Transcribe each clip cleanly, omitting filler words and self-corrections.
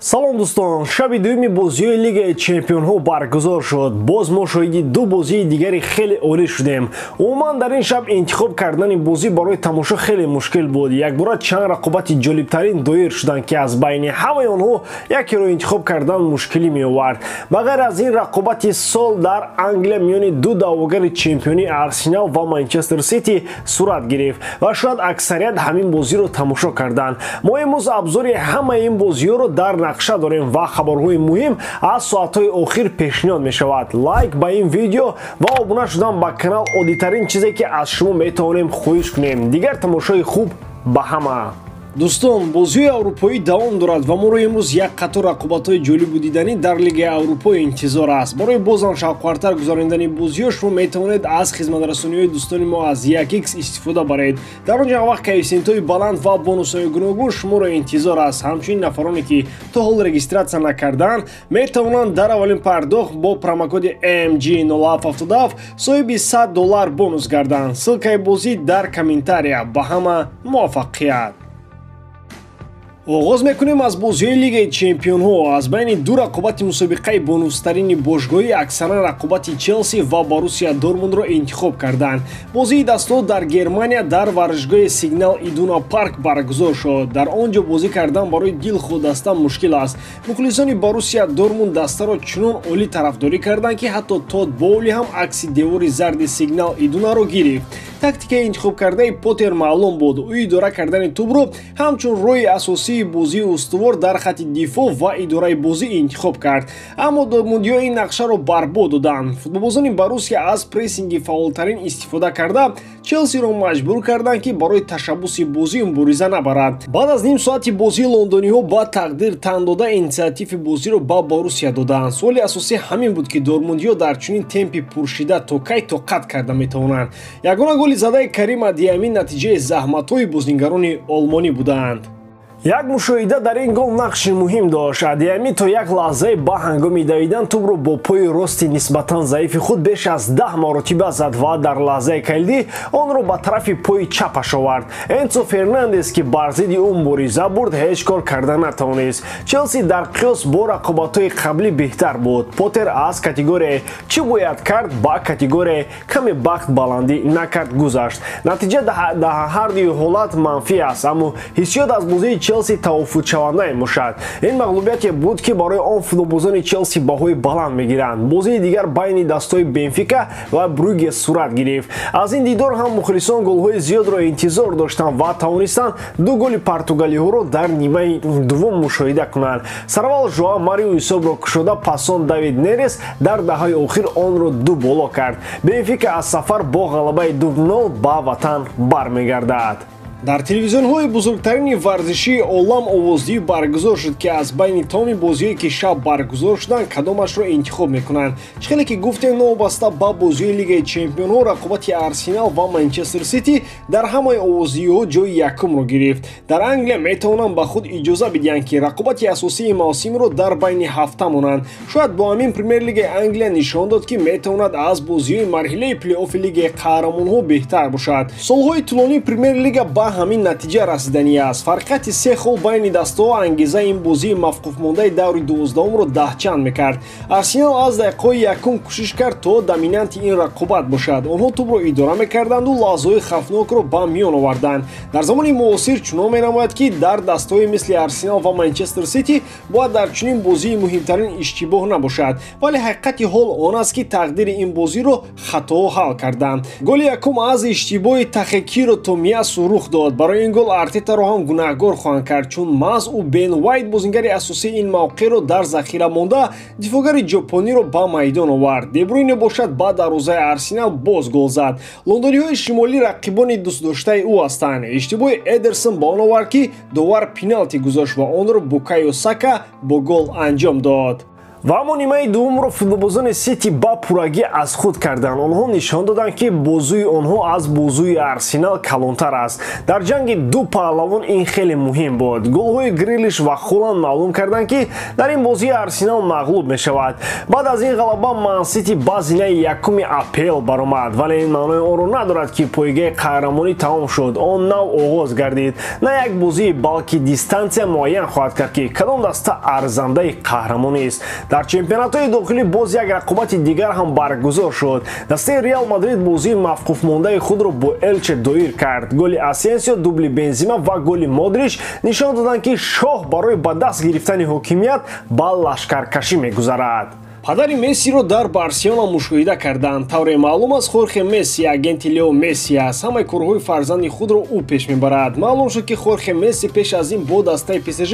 салом дӯстон, шаби дуюми бозиҳои Лигаи Чемпионҳо баргузор шуд. Боз мо шоҳиди ду бозии дигари хеле олӣ шудем. Умуман дар ин шаб интихоб кардани бозӣ барои тамошо хеле мушкил буд. Якбора чанд рақобати ҷолибтарин доир шуданд ки аз байни ҳамаи онҳо якеро интихоб кардан мушкилӣ меовард. Ба ғайр аз ин, рақобати сол дар Англия миёни ду даъвогари чемпионӣ Арсенал ва Манчестер Сити сурат гирифт ва шояд аксарият ҳамин бозиро тамошо карданд. Мо имрӯз обзори ҳамаи ин бозиҳоро дар нақша дорем ва хабарҳои муҳим аз соатҳои охир пешниҳод мешавад. Лайк ба ин видео ва обуна шудан ба канал оддитарин чизе ки аз шумо метавонем хоҳиш кунем. Дигар тамошои хуб ба ҳама. Дӯстон, бозиҳои аврупоӣ давом дорад ва моро имрӯз як қатор рақобатҳои ҷолибу диданӣ дар Лигаи Аврупо интизор аст. Барои бозам шавқовартар гузарондани бозиҳо шумо метавонед аз хизматрасониҳои дӯстони мо аз 1x истифода баред. Дар он ҷо вақт коэффициентҳои баланд ва бонусҳои гуногун шуморо интизор аст. Ҳамчунин нафароне ки то ҳол регистратсия накарданд метавонанд дар аввалин пардохт бо промокоди AMG0777 соҳиби $100 бонус гарданд. Ссилкаи бозӣ дар комментария. Ба ҳама муваффақият. оғоз мекунем аз бозиҳои Лигаи Чемпионҳо. Аз байни ду рақобати мусобиқаи бонустарини бошгоҳӣ аксаран рақобати Челси ва Боруссия Дормундро интихоб карданд. Бозии дастҳо дар Германия дар варзишгоҳи Сигнал Идуна Парк баргузор шуд. Дар он ҷо бозӣ кардан барои дилху даста мушкил аст. Мухлисони Боруссия Дормунд дастаро чунон олӣ тарафдорӣ карданд ки ҳатто Тод Боули ҳам акси девори зарди Сигнал Идунаро гирифт. Тактикаи интихоб кардаи Поттер маълум буд. Ӯ идора кардани тӯбро ҳамчун роҳи асосии бозии устувор дар хатти дифоъ ва идораи бозӣ интихоб кард. Аммо дормундиҳо ин нақшаро барбод доданд. Футболбозони Боруссия аз прессинги фаъолтарин истифода карда Челсиро маҷбур карданд ки барои ташаббуси бозӣ мубориза набарад. Баъд аз ним соати бозӣ лондониҳо ба тақдир тан дода инициативи бозиро ба Боруссия доданд. суоли асосӣ ҳамин буд ки дормундиҳо дар чунин темпи пуршида то кай тоқат карда метавонанд. Ягона голи задаи Карим Адиями натиҷаи заҳматҳои бозингарони олмонӣ буданд. Як мушоҳида дар ин гол нақши муҳим дошт. Адиями то як лаҳзаи ба ҳангоми давидан тӯбро бо пои рости нисбатан заифи худ беш аз 10 маротиба зад ва дар лаҳзаи калидӣ онро ба тарафи пои чапаш овард. Энцо Фернандес ки бар зидди ӯ мубориза бурд ҳеҷ кор карда натавонист. Челси дар қиёс бо рақобатҳои қаблӣ беҳтар буд. Поттер аз категорияи чӣ бояд кард ба категорияи каме бахт баландӣ накард гузашт. Натиҷа дар ҳар ду ҳолат манфӣ аст, аммо ҳиссиёт аз бозии Челси тавофутшаванда мебошад. Ин мағлубияте буд ки барои он футболбозони Челси баҳои баланд мегиранд. Бозии дигар байни дастҳои Бенфика ва Брюгге сурат гирифт. Аз ин дидор ҳам мухлисон голҳои зиёдро интизор доштанд ва тавонистанд ду голи португалиҳоро дар нимаи дуввум мушоҳида кунанд. Сарвал Жоа Марио ҳисобро кушода, пасон Давид Нерес дар даҳаи охир онро ду боло кард. Бенфика аз сафар бо ғалабаи 2-0 ба ватан бармегардад. Дар телевизионҳои бузургтарини варзишии олам овоздиҳӣ баргузор шуд ки аз байни тамоми бозиҳое ки шаб баргузор шуданд кадомашро интихоб мекунанд. Чӣ хеле ки гуфтем, новобаста ба бозиҳои Лигаи Чемпионҳо рақобати Арсенал ва Манчестер Сити дар ҳамаи овоздиҳиҳо ҷои якумро гирифт. Дар Англия метавонанд ба худ иҷоза бидиҳанд ки рақобати асосии мавсимро дар байни ҳафта монанд. Шояд бо ҳамин Премер Лигаи Англия нишон дод ки метавонад аз бозиҳои марҳилаи плей-оффи Лигаи Қаҳрамонҳо беҳтар бошад. Солҳои тӯлонии Премер Лига ба ҳамин натиҷа расиданӣ аст. Фарқияти 3 хол байни дастаҳо ангезаи ин бозии мавқуфмондаи даври 12-умро даҳчанд мекард. Арсенал аз дақиқаҳои якум кӯшиш кард то доминанти ин рақобат бошад. онҳо тӯбро идора мекарданду лаҳзаҳои хавфнокро ба миён оварданд. Дар замони муосир чунон менамояд ки дар дастаҳои мисли Арсенал ва Манчестер Сити бояд дар чунин бозии муҳимтарин иштибоҳ набошад. Вале ҳақиқати ҳол он аст ки тақдири ин бозиро хатоҳо ҳал карданд. голи якум аз иштибоҳи Тахекиро Томиасу рух дод. Барои ин гол Артетаро ҳам гунаҳгор хоҳанд кард, чун маҳз ӯ Бен Вайт бозингари асосии ин мавқеъро дар захира монда дифоъгари ҷопониро ба майдон овард. Де Брюйне бошад ба дарвозаи Арсенал боз гол зад. Лондониҳои шимолӣ рақибони дӯстдоштаи ӯ ҳастанд. Иштибоҳи Эдерсон ба он овард ки довар пеналти гузошт ва онро Букайо Сака бо гол анҷом дод. ва ҳамон нимаи дуввумро футболбозони Сити ба пуррагӣ аз худ карданд. Онҳо нишон доданд, ки бозӯи онҳо аз бозӯи Арсенал калонтар аст. Дар ҷанги ду паҳлавон ин хеле муҳим буд. Голҳои Грилиш ва Холланд маълум карданд, ки дар ин бозӣ Арсенал мағлуб мешавад. Баъд аз ин ғалаба Ман Сити ба зинаи 1 апрел баромад, вале ин маънои онро надорад, ки пойгаи қаҳрамонӣ тамом шуд. Он нав оғоз гардид. На як бозӣ, балки дистансия муайян хоҳад кард, ки кадом даста арзандаи қаҳрамонист. Дар чемпионатҳои дохилӣ боз як рақобати дигар ҳам баргузор шуд. Дастаи Реал Мадрид бозии мавқуфмондаи худро бо Элче доир кард. Голи Асенсио, дубли Бензима ва голи Модрич нишон доданд, ки шоҳ барои ба даст гирифтани ҳокимият ба лашкаркашӣ мегузарад. Падари Мессиро дар Барселона мушоҳида карданд. Тавре маълум аст, Хорхе Месси агенти Лео Месси аст. Ҳамаи корҳои фарзанди худро ӯ пеш мебарад. Маълум шуд, ки Хорхе Месси пеш аз ин бо дастаи ПСЖ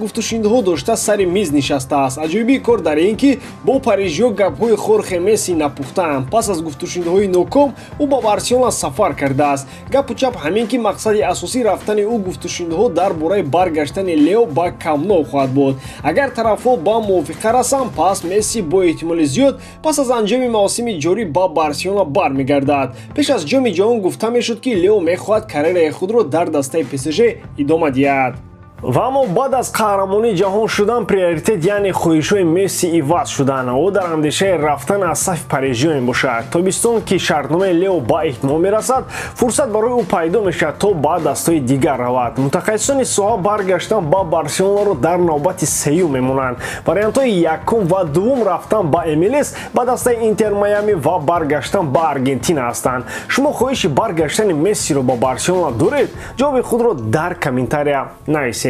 гуфтушунидҳо дошта сари миз нишастааст. Аҷоибии кор дар ин, ки бо парижиҳо гапҳои Хорхе Месси напухтаанд. Пас аз гуфтушунидҳои ноком ӯ ба Барселона сафар кардааст. Гапу чап ҳамин, ки мақсади асосии рафтани ӯ гуфтушунидҳо дар бораи баргаштани Лео ба Камп-Ноу хоҳад буд. Агар тарафҳо ба мувофиқа расанд, пас Месси бо эҳтимоли зиёд пас аз анҷоми мавсими ҷорӣ ба Барселона бармегардад. Пеш аз ҷоми ҷаҳон гуфта мешуд, ки Лео мехоҳад карьераи худро дар дастаи ПСЖ идома диҳад. ва аммо баъд аз қаҳрамонии ҷаҳон шудан приоритет, яъне хоҳишҳои Месси иваз шуданд. ӯ дар андешаи рафтан аз сафи парижиҳо мебошад. Тобистон, ки шартномаи Лео ба иттимом мерасад, фурсат барои ӯ пайдо мешавад, то ба дастаи дигар равад. Мутахассисони соҳа баргаштан ба Барселонаро дар навбати сеюм мемонанд. Вариантҳои якум ва дуввум рафтан ба МЛС, ба дастаи Интер Майами ва баргаштан ба Аргентина ҳастанд. Шумо хоҳиши баргаштани Мессиро ба Барселона доред? ҷавоби худро дар комментария нависед.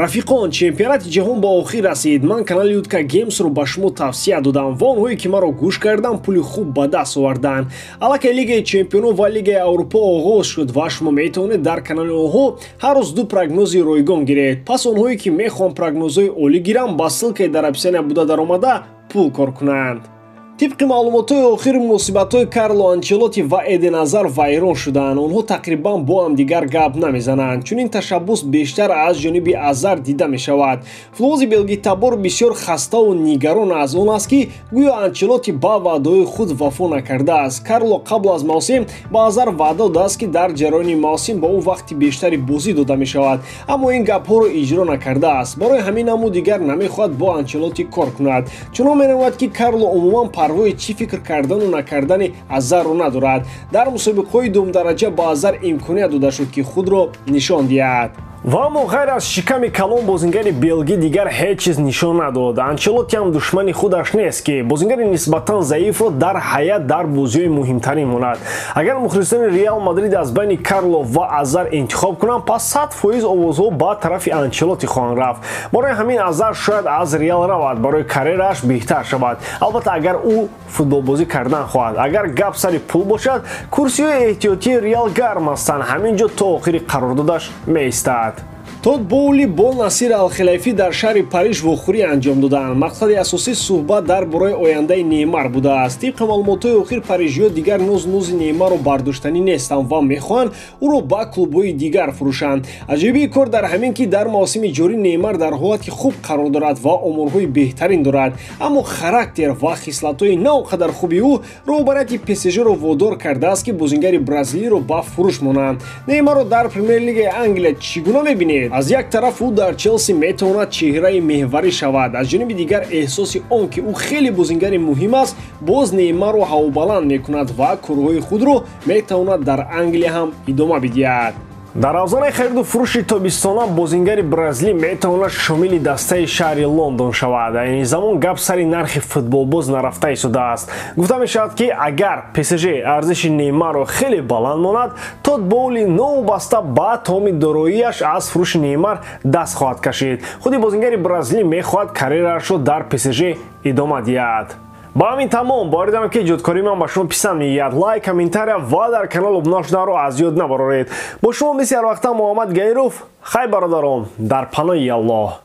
рафиқон, чемпионати ҷаҳон ба охир расид. Ман канали Утка Геймсро ба шумо тавсия додам ва онҳое, ки маро гӯш карданд, пули хуб ба даст оварданд. Аллакай Лигаи Чемпионон ва Лигаи Аврупо оғоз шуд ва шумо метавонед дар канали онҳо ҳар рӯз ду прогнози ройгон гиред. Пас онҳое, ки мехоҳанд прогнозҳои олӣ гиранд, ба ссилкаи дар описания буда даромада пул кор кунанд. Тибқи маълумотҳои охир, муносибатҳои Карло Анчелоти ва Эден Азар вайрон шуданд. Онҳо тақрибан бо ҳамдигар гап намезананд. Чунин ташаббус бештар аз ҷониби Азар дида мешавад. Футболбози белгитабор бисёр хаставу нигарон аз он аст, ки гӯё Анчелоти ба ваъдаҳои худ вафо накардааст. Карло қабл аз мавсим ба Азар ваъда додааст, ки дар ҷараёни мавсим ба ӯ вақти бештари бозӣ дода мешавад, аммо ин гапҳоро иҷро накардааст. Барои ҳамин ҳаму дигар намехоҳад бо Анчелоти кор кунад. Чунон менамояд, ки Карло умуман парвои чӣ фикр кардану накардани Азарро надорад. Дар мусобиқаҳои думдараҷа ба Азар имконият дода шуд, ки худро нишон диҳад. ва аммо ғайр аз шиками калон бозингари белгӣ дигар ҳеҷ чиз нишон надод. Анчелоти ҳам душмани худаш нест, ки бозингари нисбатан заифро дар ҳайат дар бозиҳои муҳимтарин монад. Агар мухлисони Реал Мадрид аз байни Карло ва Азар интихоб кунанд, пас 100% овозҳо ба тарафи Анчелоти хоҳанд рафт. Барои ҳамин Азар шояд аз Реал равад, барои карьерааш беҳтар шавад. Албатта агар ӯ футболбозӣ кардан хоҳад. Агар гап сари пул бошад, курсиҳои эҳтиётии Реал гарм ҳастанд. ҳамин ҷо то охири қарордодаш меистад. Тод Боули бо Насир Алхелайфӣ дар шаҳри Париж вохӯрӣ анҷом доданд. Мақсади асосӣ суҳбат дар бораи ояндаи Неймар будааст. Тибқи маълумотҳои охир, парижиҳо дигар нози Неймарро бардоштанӣ нестанд ва мехоҳанд ӯро ба клубҳои дигар фурӯшанд. Аҷоибии кор дар ҳамин, ки дар мавсими ҷорӣ Неймар дар ҳолати хуб қарор дорад ва оморҳои беҳтарин дорад, аммо характер ва хислатҳои на он қадар хуби ӯ роҳбарияти ПСЖро водор кардааст, ки бозингари бразилиро ба фурӯш монанд. Неймарро дар Премер-лигаи Англия чӣ гуна мебинед? Аз як тараф ӯ дар Челси метавонад чеҳраи меҳварӣ шавад, аз ҷониби дигар эҳсоси он, ки ӯ хеле бозингари муҳим аст, боз Неймарро ҳавобаланд мекунад ва корҳои худро метавонад дар Англия ҳам идома бидиҳад. дар авзонаи хариду фурӯши тобистона бозингари бразилӣ метавонад шомили дастаи шаҳри Лондон шавад. Айни замон гап сари нархи футболбоз нарафта истодааст. Гуфта мешавад, ки агар ПСЖ арзиши Неймарро хеле баланд монад, Тод Боули новобаста ба томи дороияш аз фурӯши Неймар даст хоҳад кашид. худи бозингари бразилӣ мехоҳад карьераашро дар ПСЖ идома диҳад. ба ҳамин тамом боридан, ки ҷодкории ман ба шумо писанд меояд. Лайк, комментария ва дар канал обуна шуданро аз ёд набароред. бо шумо мисли ҳар вақта Муҳаммад Гайров. хай бародарон, дар паноҳи Аллоҳ.